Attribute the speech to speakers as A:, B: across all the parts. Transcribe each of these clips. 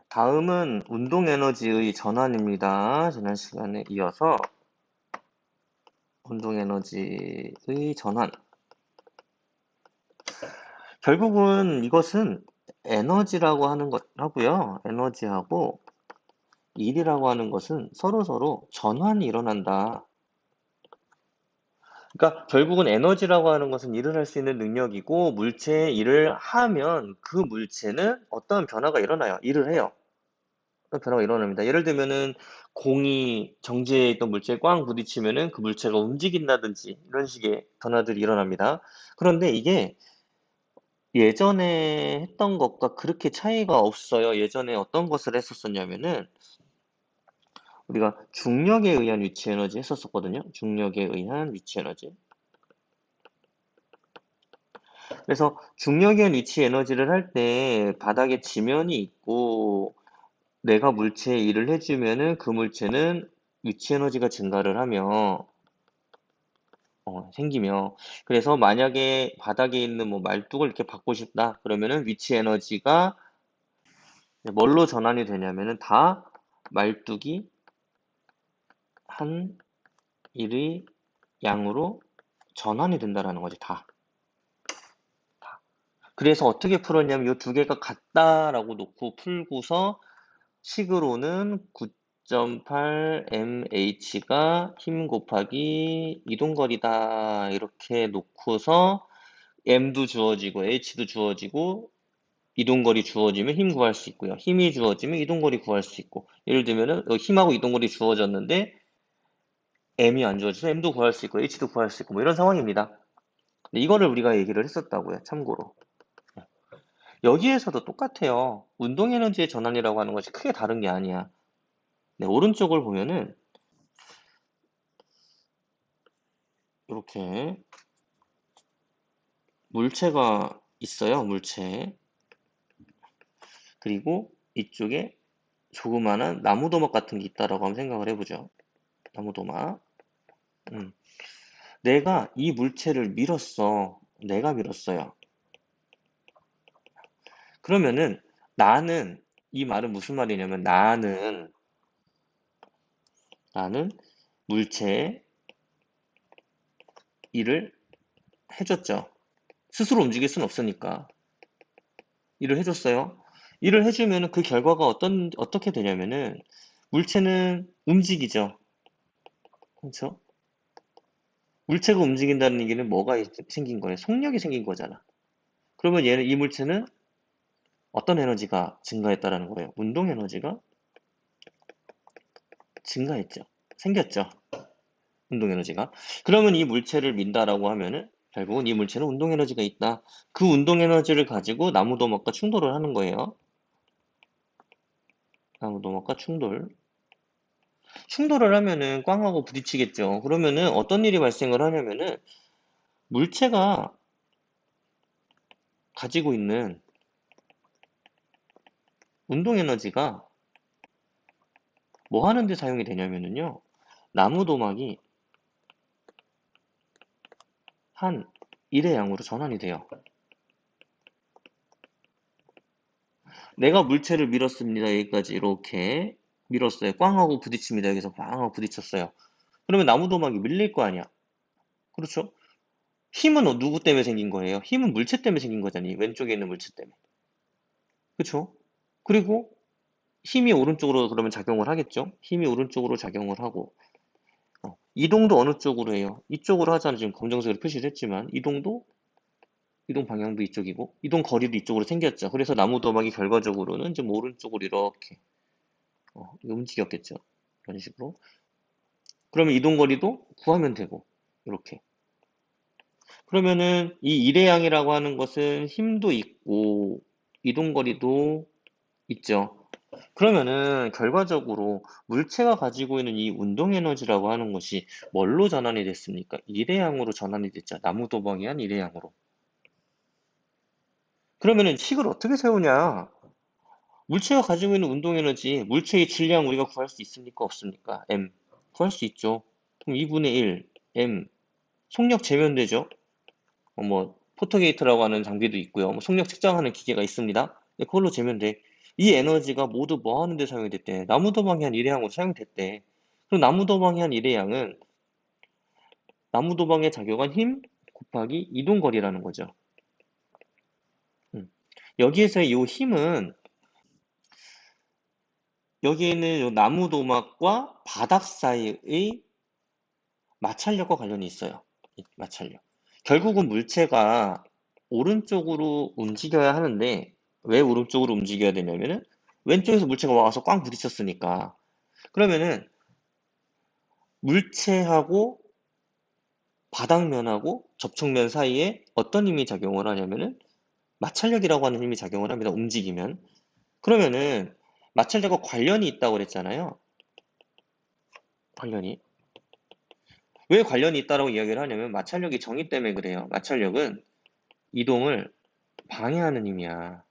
A: 다음은 운동 에너지의 전환입니다. 지난 시간에 이어서 운동 에너지의 전환. 결국은 이것은 에너지라고 하는 것 하고요. 에너지하고 일이라고 하는 것은 서로서로 전환이 일어난다. 그러니까 결국은 에너지라고 하는 것은 일을 할 수 있는 능력이고 물체의 일을 하면 그 물체는 어떠한 변화가 일어나요. 일을 해요. 어떤 변화가 일어납니다. 예를 들면은 공이 정지해 있던 물체에 꽝 부딪히면은 그 물체가 움직인다든지 이런 식의 변화들이 일어납니다. 그런데 이게 예전에 했던 것과 그렇게 차이가 없어요. 예전에 어떤 것을 했었었냐면은 우리가 중력에 의한 위치 에너지 했었었거든요. 중력에 의한 위치 에너지. 그래서 중력에 의한 위치 에너지를 할 때 바닥에 지면이 있고 내가 물체에 일을 해주면은 그 물체는 위치 에너지가 증가를 하며 생기며 그래서 만약에 바닥에 있는 뭐 말뚝을 이렇게 받고 싶다 그러면은 위치 에너지가 뭘로 전환이 되냐면은 다 말뚝이 한 일의 양으로 전환이 된다라는 거지 다. 그래서 어떻게 풀었냐면 이 두 개가 같다라고 놓고 풀고서 식으로는 9.8 mh가 힘 곱하기 이동거리다 이렇게 놓고서 m도 주어지고 h도 주어지고 이동거리 주어지면 힘 구할 수 있고요. 힘이 주어지면 이동거리 구할 수 있고 예를 들면은 힘하고 이동거리 주어졌는데 m이 안 주어져서 m도 구할 수 있고 h도 구할 수 있고 뭐 이런 상황입니다. 근데 이거를 우리가 얘기를 했었다고요. 참고로. 여기에서도 똑같아요. 운동 에너지의 전환이라고 하는 것이 크게 다른 게 아니야. 네, 오른쪽을 보면은 이렇게 물체가 있어요. 물체. 그리고 이쪽에 조그마한 나무도막 같은 게 있다라고 한번 생각을 해보죠. 나무도막. 음. 내가 이 물체를 밀었어. 내가 밀었어요. 그러면은 나는 이 말은 무슨 말이냐면 나는 물체에 일을 해줬죠. 스스로 움직일 수는 없으니까 일을 해줬어요. 일을 해주면은 그 결과가 어떻게 되냐면은 물체는 움직이죠. 그렇죠? 물체가 움직인다는 얘기는 뭐가 생긴 거예요? 속력이 생긴 거잖아. 그러면 이 물체는 어떤 에너지가 증가했다라는 거예요? 운동 에너지가 증가했죠. 생겼죠. 운동 에너지가. 그러면 이 물체를 민다라고 하면은 결국은 이 물체는 운동 에너지가 있다. 그 운동 에너지를 가지고 나무 도막과 충돌을 하는 거예요. 나무 도막과 충돌. 충돌을 하면은 꽝하고 부딪히겠죠. 그러면은 어떤 일이 발생을 하냐면은 물체가 가지고 있는 운동 에너지가 뭐 하는데 사용이 되냐면은요. 나무 도막이 한 1의 양으로 전환이 돼요. 내가 물체를 밀었습니다. 여기까지 이렇게 밀었어요. 꽝 하고 부딪힙니다. 여기서 꽝 하고 부딪혔어요. 그러면 나무 도막이 밀릴 거 아니야. 그렇죠? 힘은 누구 때문에 생긴 거예요? 힘은 물체 때문에 생긴 거잖니. 왼쪽에 있는 물체 때문에. 그렇죠? 그리고 힘이 오른쪽으로 그러면 작용을 하겠죠? 힘이 오른쪽으로 작용을 하고 이동도 어느 쪽으로 해요? 이쪽으로 하잖아. 지금 검정색으로 표시를 했지만 이동 방향도 이쪽이고 이동 거리도 이쪽으로 생겼죠. 그래서 나무 도막이 결과적으로는 좀 오른쪽으로 이렇게 움직였겠죠. 이런 식으로. 그러면 이동 거리도 구하면 되고 이렇게. 그러면은 이 일회양이라고 하는 것은 힘도 있고 이동 거리도 있죠. 그러면은 결과적으로 물체가 가지고 있는 이 운동 에너지라고 하는 것이 뭘로 전환이 됐습니까? 일회양으로 전환이 됐죠. 나무 도방이 한 일회양으로. 그러면은 식을 어떻게 세우냐? 물체가 가지고 있는 운동 에너지, 물체의 질량 우리가 구할 수 있습니까? 없습니까? M. 구할 수 있죠. 그럼 2분의 1, M. 속력 재면 되죠. 뭐, 포토게이트라고 하는 장비도 있고요. 뭐 속력 측정하는 기계가 있습니다. 네, 그걸로 재면 돼. 이 에너지가 모두 뭐 하는 데 사용이 됐대? 나무 도망이 한 1의 양으로 사용이 됐대. 그럼 나무 도망이 한 1의 양은 나무 도망에 작용한 힘 곱하기 이동거리라는 거죠. 여기에서의 이 힘은 여기에 있는 요 나무 도막과 바닥 사이의 마찰력과 관련이 있어요. 이 마찰력. 결국은 물체가 오른쪽으로 움직여야 하는데 왜 오른쪽으로 움직여야 되냐면은 왼쪽에서 물체가 와서 꽝 부딪혔으니까. 그러면은 물체하고 바닥면하고 접촉면 사이에 어떤 힘이 작용을 하냐면은 마찰력이라고 하는 힘이 작용을 합니다. 움직이면. 그러면은 마찰력과 관련이 있다고 그랬잖아요. 관련이. 왜 관련이 있다고 이야기를 하냐면 마찰력이 정의 때문에 그래요. 마찰력은 이동을 방해하는 힘이야.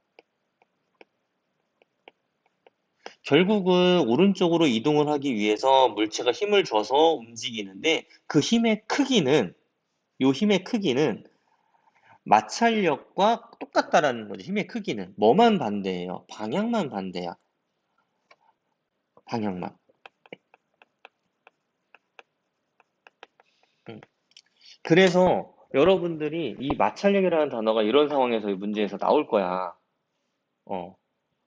A: 결국은 오른쪽으로 이동을 하기 위해서 물체가 힘을 줘서 움직이는데 그 힘의 크기는 요 힘의 크기는 마찰력과 똑같다라는 거지. 힘의 크기는 뭐만 반대예요? 방향만 반대야. 방향만. 음. 그래서 여러분들이 이 마찰력이라는 단어가 이런 상황에서 이 문제에서 나올 거야. 어.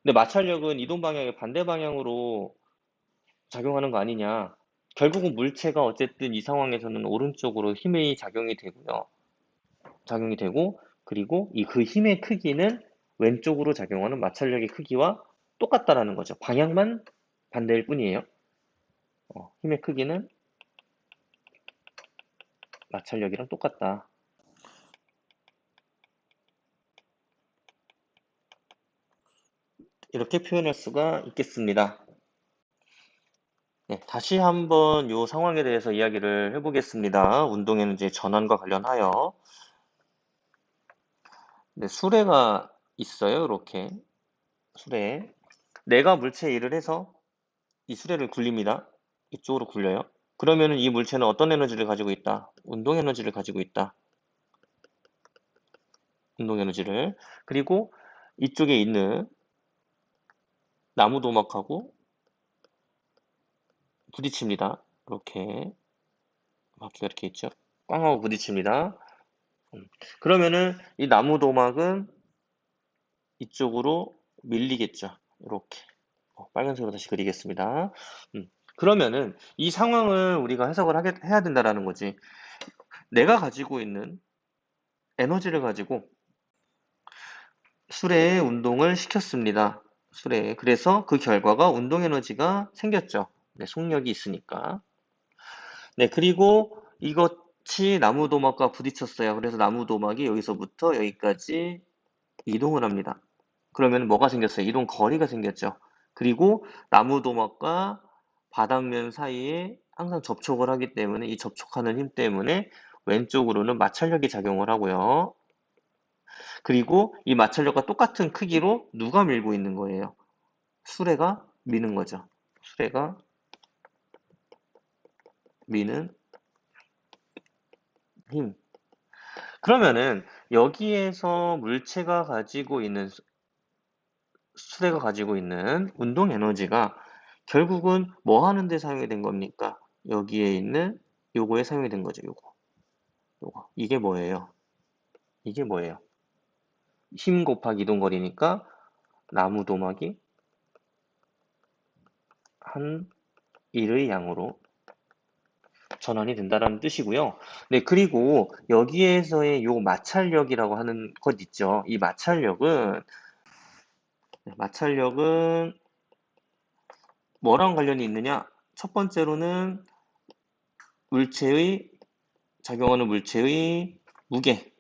A: 근데 마찰력은 이동 방향의 반대 방향으로 작용하는 거 아니냐. 결국은 물체가 어쨌든 이 상황에서는 오른쪽으로 힘이 작용이 되고요. 작용이 되고, 그리고 이 그 힘의 크기는 왼쪽으로 작용하는 마찰력의 크기와 똑같다라는 거죠. 방향만 반대일 뿐이에요. 힘의 크기는 마찰력이랑 똑같다. 이렇게 표현할 수가 있겠습니다. 네, 다시 한번 이 상황에 대해서 이야기를 해보겠습니다. 운동 에너지의 전환과 관련하여. 네, 수레가 있어요. 이렇게 수레. 내가 물체에 일을 해서 이 수레를 굴립니다. 이쪽으로 굴려요. 그러면은 이 물체는 어떤 에너지를 가지고 있다? 운동 에너지를 가지고 있다. 운동 에너지를. 그리고 이쪽에 있는 나무 도막하고 부딪힙니다. 이렇게 바퀴가 이렇게 있죠. 꽝하고 부딪힙니다. 그러면은 이 나무 도막은 이쪽으로 밀리겠죠. 이렇게. 빨간색으로 다시 그리겠습니다. 그러면은 이 상황을 우리가 해석을 해야 된다라는 거지. 내가 가지고 있는 에너지를 가지고 수레에 운동을 시켰습니다. 수레에. 그래서 그 결과가 운동 에너지가 생겼죠. 네, 속력이 있으니까. 네, 그리고 이것이 나무 도막과 부딪혔어요. 그래서 나무 도막이 여기서부터 여기까지 이동을 합니다. 그러면 뭐가 생겼어요? 이동 거리가 생겼죠. 그리고 나무 도막과 바닥면 사이에 항상 접촉을 하기 때문에 이 접촉하는 힘 때문에 왼쪽으로는 마찰력이 작용을 하고요. 그리고 이 마찰력과 똑같은 크기로 누가 밀고 있는 거예요? 수레가 미는 거죠. 수레가 미는 힘. 그러면은 여기에서 물체가 가지고 있는 수레가 가지고 있는 운동 에너지가 결국은 뭐 하는 데 사용이 된 겁니까? 여기에 있는 요거에 사용이 된 거죠. 요거. 이게 뭐예요? 이게 뭐예요? 힘 곱하기 이동거리니까 나무 도막이 한 1의 양으로 전환이 된다라는 뜻이고요. 네, 그리고 여기에서의 요 마찰력이라고 하는 것 있죠. 이 마찰력은 뭐랑 관련이 있느냐? 첫 번째로는 물체의 작용하는 물체의 무게,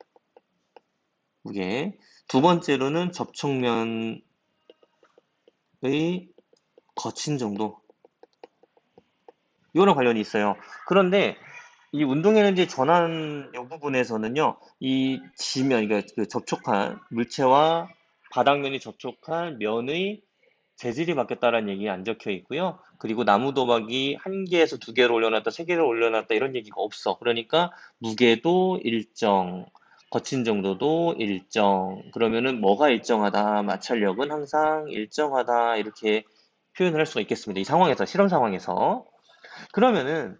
A: 무게. 두 번째로는 접촉면의 거친 정도. 이거랑 관련이 있어요. 그런데 이 운동에너지 전환 이 부분에서는요, 이 지면, 그러니까 그 접촉한 물체와 바닥면이 접촉한 면의 재질이 바뀌었다라는 얘기 안 적혀 있고요. 그리고 나무 도박이 한 개에서 두 개를 올려놨다, 세 개를 올려놨다 이런 얘기가 없어. 그러니까 무게도 일정, 거친 정도도 일정. 그러면은 뭐가 일정하다? 마찰력은 항상 일정하다. 이렇게 표현을 할 수가 있겠습니다. 이 상황에서, 실험 상황에서. 그러면은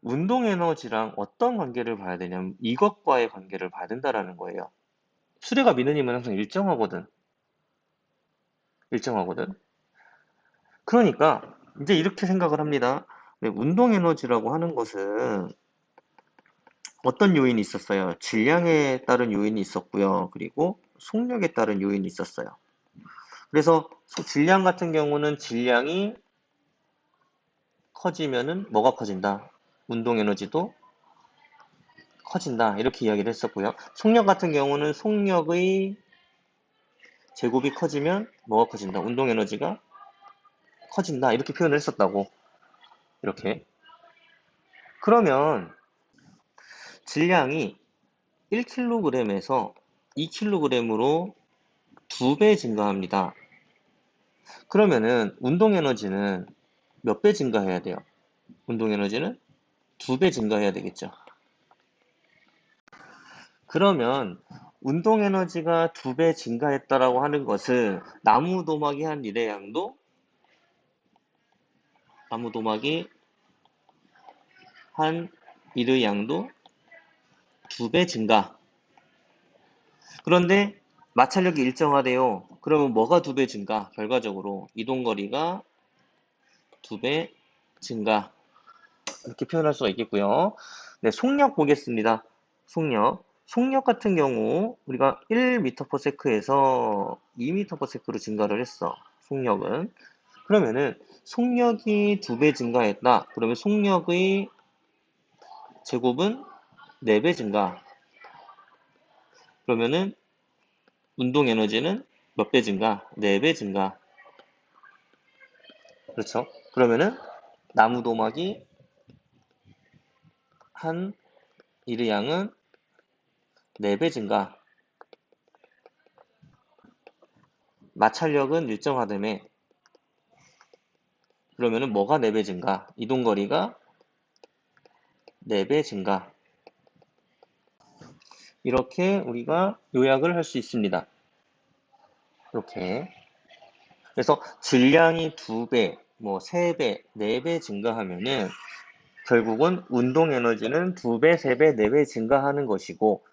A: 운동 에너지랑 어떤 관계를 봐야 되냐면 이것과의 관계를 봐야 된다라는 거예요. 수레가 미는 힘은 항상 일정하거든. 일정하거든. 그러니까 이제 이렇게 생각을 합니다. 네, 운동 에너지라고 하는 것은 어떤 요인이 있었어요? 질량에 따른 요인이 있었고요. 그리고 속력에 따른 요인이 있었어요. 그래서 질량 같은 경우는 질량이 커지면은 뭐가 커진다? 운동 에너지도 커진다. 이렇게 이야기를 했었고요. 속력 같은 경우는 속력의 제곱이 커지면 뭐가 커진다? 운동 에너지가 커진다. 이렇게 표현을 했었다고. 이렇게. 그러면 질량이 1kg에서 2kg으로 2배 증가합니다. 그러면은 운동 에너지는 몇 배 증가해야 돼요? 운동 에너지는 2배 증가해야 되겠죠. 그러면 운동 에너지가 2배 증가했다라고 하는 것은 나무 도막이 한 일의 양도 나무 도막이 한 일의 양도 2배 증가. 그런데 마찰력이 일정하대요. 그러면 뭐가 2배 증가? 결과적으로 이동거리가 2배 증가. 이렇게 표현할 수가 있겠고요. 네, 속력 보겠습니다. 속력. 속력 같은 경우 우리가 1m/s에서 2m/s로 증가를 했어. 속력은. 그러면은 속력이 2배 증가했다. 그러면 속력의 제곱은 4배 증가. 그러면은 운동 에너지는 몇 배 증가? 4배 증가. 그렇죠? 그러면은 나무 도막이 한 일의 양은 4배 증가. 마찰력은 일정하다며. 그러면은 뭐가 4배 증가? 이동거리가 4배 증가. 이렇게 우리가 요약을 할 수 있습니다. 이렇게. 그래서 질량이 2배, 뭐 3배, 4배 증가하면은 결국은 운동 에너지는 2배, 3배, 4배 증가하는 것이고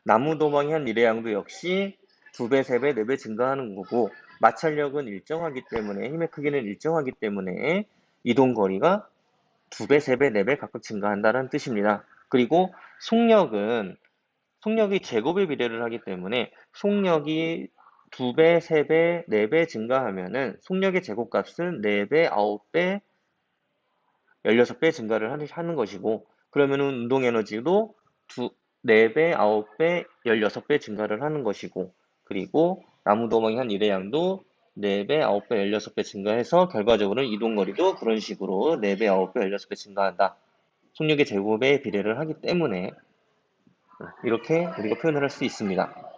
A: 나무 도망이 한 일의 양도 역시 2배, 3배, 4배 증가하는 거고 마찰력은 일정하기 때문에 힘의 크기는 일정하기 때문에 이동 거리가 2배, 3배, 4배 각각 증가한다는 뜻입니다. 그리고 속력이 제곱의 비례를 하기 때문에 속력이 2배, 3배, 4배 증가하면은 속력의 제곱값은 4배, 9배, 16배 증가를 하는 것이고 그러면은 운동 에너지도 4배, 9배, 16배 증가를 하는 것이고 그리고 나무 도망이 한 일의 양도 4배, 9배, 16배 증가해서 결과적으로 이동거리도 그런 식으로 4배, 9배, 16배 증가한다. 속력의 제곱에 비례를 하기 때문에 이렇게 우리가 표현을 할 수 있습니다.